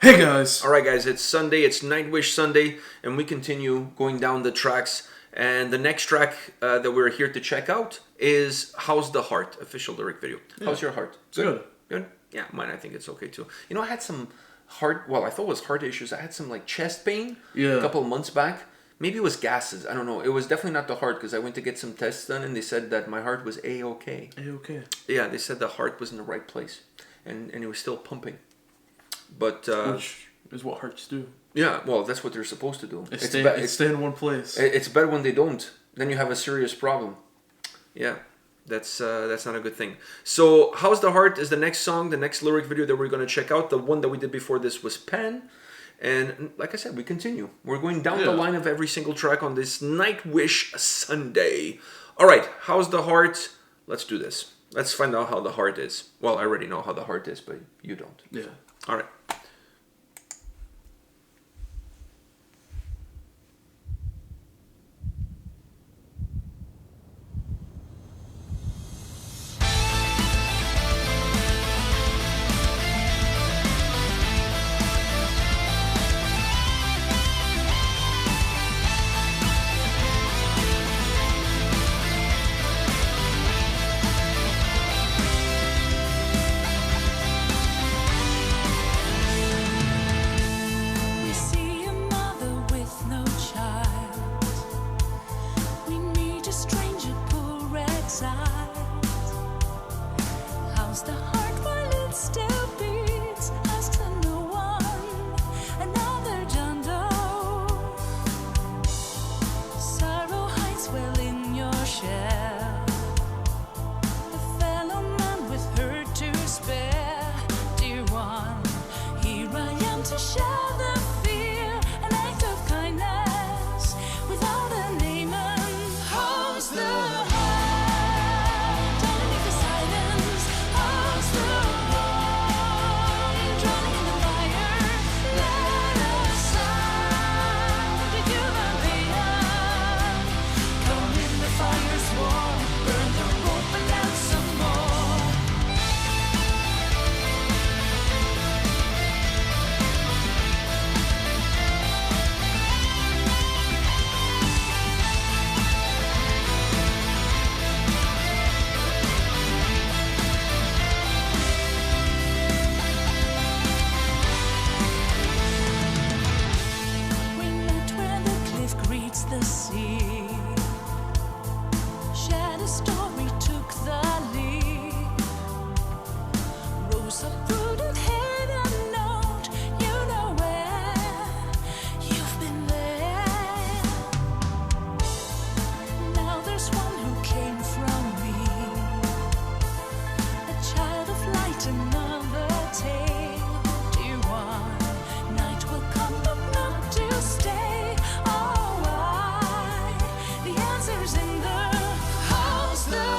Hey guys! Alright guys, it's Sunday, it's Nightwish Sunday, and we continue going down the tracks. And the next track that we're here to check out is How's the Heart, official lyric video. Yeah. How's your heart? It's good. Good? Yeah, mine I think it's okay too. You know, I had some heart, well I thought it was heart issues. I had some like chest pain a couple of months back. Maybe it was gases, I don't know. It was definitely not the heart because I went to get some tests done and they said that my heart was A-okay. A-okay. Yeah, they said the heart was in the right place and it was still pumping. But which is what hearts do. Yeah, well, that's what they're supposed to do. It's stay in one place. It's better when they don't. Then you have a serious problem. Yeah, that's not a good thing. So, How's the Heart is the next song, the next lyric video that we're going to check out. The one that we did before this was Paean. And like I said, we continue. We're going down the line of every single track on this Nightwish Sunday. All right, How's the Heart? Let's do this. Let's find out how the heart is. Well, I already know how the heart is, but you don't. Yeah. All right. The answer's in the how's the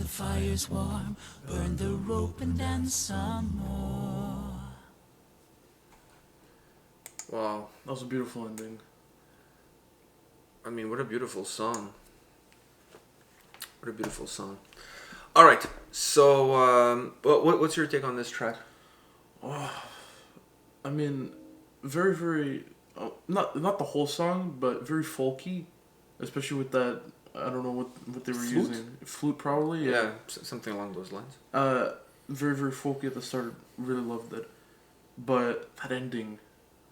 fire's warm, burn the rope and dance some more. Wow. That was a beautiful ending. I mean, what a beautiful song. What a beautiful song. All right. So, what's your take on this track? I mean, very, very, not the whole song, but very folky, especially with that. I don't know what they were Flute? using. Flute, probably. Yeah. Something along those lines. Very, very folky at the start. Really loved it, but that ending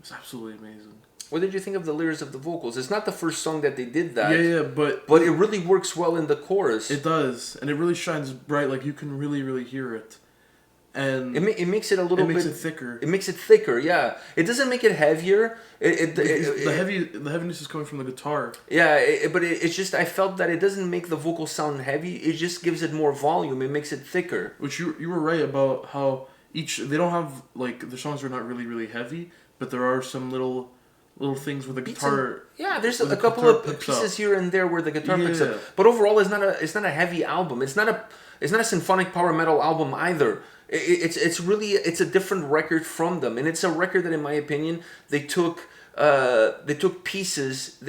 was absolutely amazing. What did you think of the lyrics of the vocals? It's not the first song that they did that. Yeah, but it really works well in the chorus. It does, and it really shines bright. Like you can really, really hear it, and it makes it a little bit. It makes it thicker. It makes it thicker. Yeah, it doesn't make it heavier. The heaviness is coming from the guitar. Yeah, but it's just I felt that it doesn't make the vocal sound heavy. It just gives it more volume. It makes it thicker. Which you were right about how they don't have like the songs are not really, really heavy, but there are some little things with the guitar. There's a couple of pieces here and there where the guitar picks up. But overall, it's not a heavy album. It's not a symphonic power metal album either. It's really a different record from them, and it's a record that, in my opinion, they took pieces.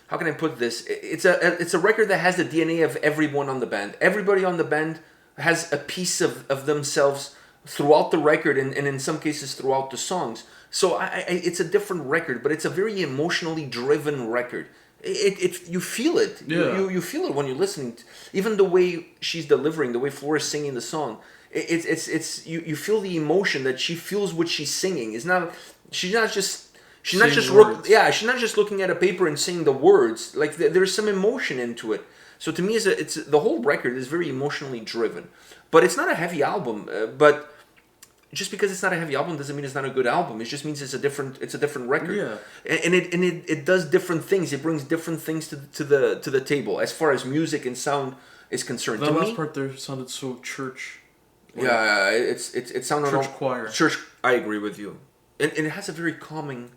How can I put this? It's a record that has the DNA of everyone on the band. Everybody on the band has a piece of themselves throughout the record, and in some cases throughout the songs. So it's a different record, but it's a very emotionally driven record. You feel it. Yeah. You feel it when you're listening. Even the way she's delivering, the way Flora's singing the song, you feel the emotion that she feels what she's singing. She's not just looking at a paper and saying the words. Like there's some emotion into it. So to me, it's the whole record is very emotionally driven. But it's not a heavy album. But just because it's not a heavy album doesn't mean it's not a good album. It just means it's a different record. Yeah. And it does different things. It brings different things to the table as far as music and sound is concerned. That last part there sounded so church. Yeah, it sounded church choir. Church. I agree with you, and it has a very calming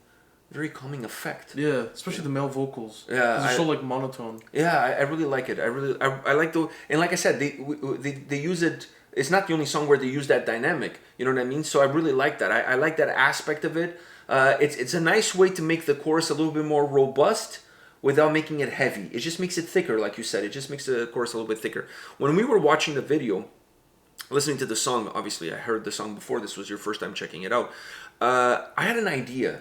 effect. Yeah, especially the male vocals. Yeah, they're so like monotone. Yeah, I really like it. I like the, and like I said, they use it. It's not the only song where they use that dynamic. You know what I mean? So I really like that. I like that aspect of it. It's a nice way to make the chorus a little bit more robust without making it heavy. It just makes it thicker, like you said. It just makes the chorus a little bit thicker. When we were watching the video, listening to the song, obviously I heard the song before. This was your first time checking it out. I had an idea.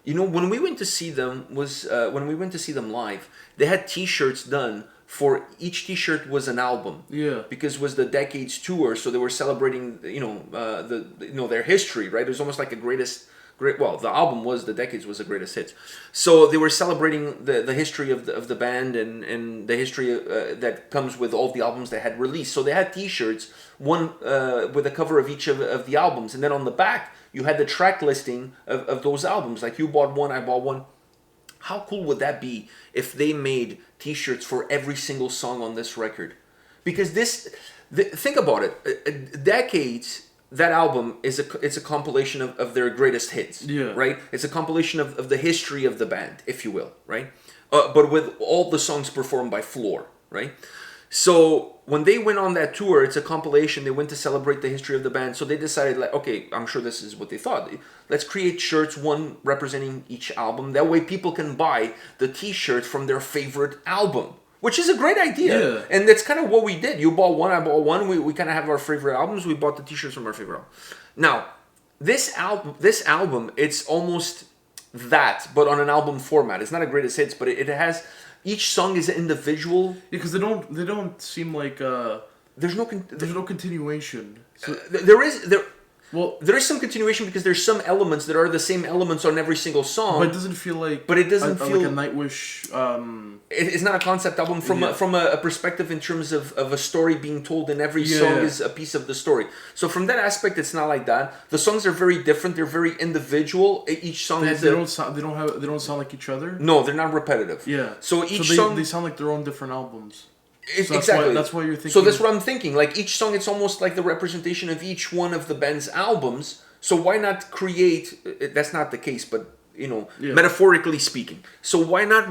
You know, when we went to see them live, they had T-shirts done. For each T-shirt was an album. Yeah. Because it was the Decades tour, so they were celebrating, their history, right? It was almost like the album was the Decades was the greatest hits. So they were celebrating the history of the band and the history that comes with all the albums they had released. So they had T-shirts, one with a cover of each of the albums, and then on the back you had the track listing of those albums. Like you bought one, I bought one. How cool would that be if they made T-shirts for every single song on this record? Because think about it. Decades, that album it's a compilation of their greatest hits. Yeah. Right? It's a compilation of the history of the band, if you will. Right? But with all the songs performed by Floor. Right? So when they went on that tour, it's a compilation. They went to celebrate the history of the band. So they decided, like, okay, I'm sure this is what they thought. Let's create shirts, one representing each album. That way people can buy the T-shirt from their favorite album, which is a great idea. Yeah. And that's kind of what we did. You bought one, I bought one. We kind of have our favorite albums. We bought the T-shirts from our favorite album. Now, this album, it's almost that, but on an album format. It's not a greatest hits, but it has... Each song is an individual. Yeah, because they don't seem like there's no continuation. So, there is some continuation because there's some elements that are the same elements on every single song. But it doesn't feel like. But it doesn't feel like a Nightwish. It's not a concept album from a perspective in terms of a story being told, and every song is a piece of the story. So from that aspect, it's not like that. The songs are very different. They're very individual. Each song has they don't sound like each other. No, they're not repetitive. Yeah. So song they sound like their own different albums. Exactly. That's why you're thinking. So that's what I'm thinking. Like each song, it's almost like the representation of each one of the band's albums. So why not create? That's not the case, but metaphorically speaking. So why not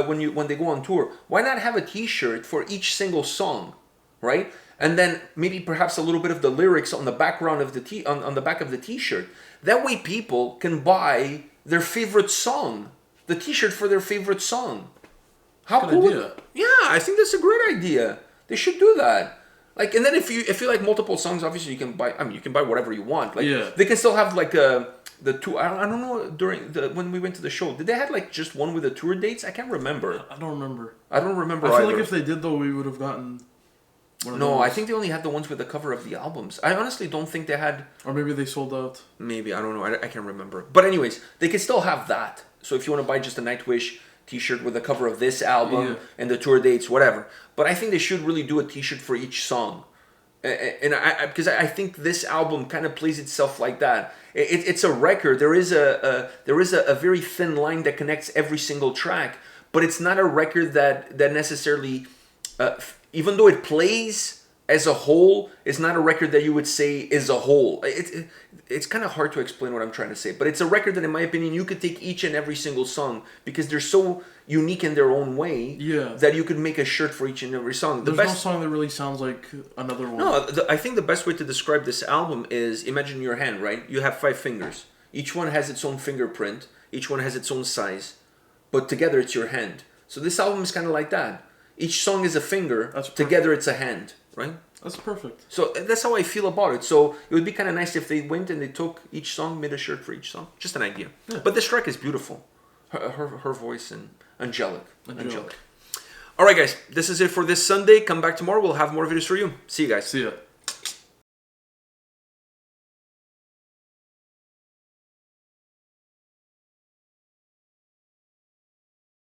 when they go on tour? Why not have a T-shirt for each single song? right? And then maybe perhaps a little bit of the lyrics on the background of the on the back of the T-shirt. That way, people can buy their favorite song, the T-shirt for their favorite song. How Good cool! idea. Yeah, I think that's a great idea. They should do that. Like, and then if you like multiple songs, obviously you can buy. I mean, you can buy whatever you want. Like, Yeah. they can still have like the two. I don't know during when we went to the show. Did they have like just one with the tour dates? I can't remember. I don't remember. I don't remember. I feel either. like if they did though, we would have gotten. One of No, those. I think they only had the ones with the cover of the albums. I honestly don't think they had. Or maybe they sold out. Maybe, I don't know. I can't remember. But anyways, they can still have that. So if you want to buy just a Nightwish T-shirt with the cover of this album Yeah. and the tour dates, whatever. But I think they should really do a T-shirt for each song. And because I think this album kind of plays itself like that. It's a record. There is a very thin line that connects every single track, but it's not a record that necessarily, even though it plays as a whole, it's not a record that you would say is a whole. It's kind of hard to explain what I'm trying to say, but it's a record that, in my opinion, you could take each and every single song because they're so unique in their own way. Yeah. That you could make a shirt for each and every song. There's no song that really sounds like another one. No, I think the best way to describe this album is, imagine your hand, right? You have 5 fingers. Each one has its own fingerprint. Each one has its own size. But together it's your hand. So this album is kind of like that. Each song is a finger. That's perfect. Together it's a hand, right? That's perfect. So that's how I feel about it. So it would be kind of nice if they went and they took each song, made a shirt for each song. Just an idea. Yeah. But this track is beautiful. Her voice and angelic. Angelic. All right, guys. This is it for this Sunday. Come back tomorrow. We'll have more videos for you. See you guys. See ya.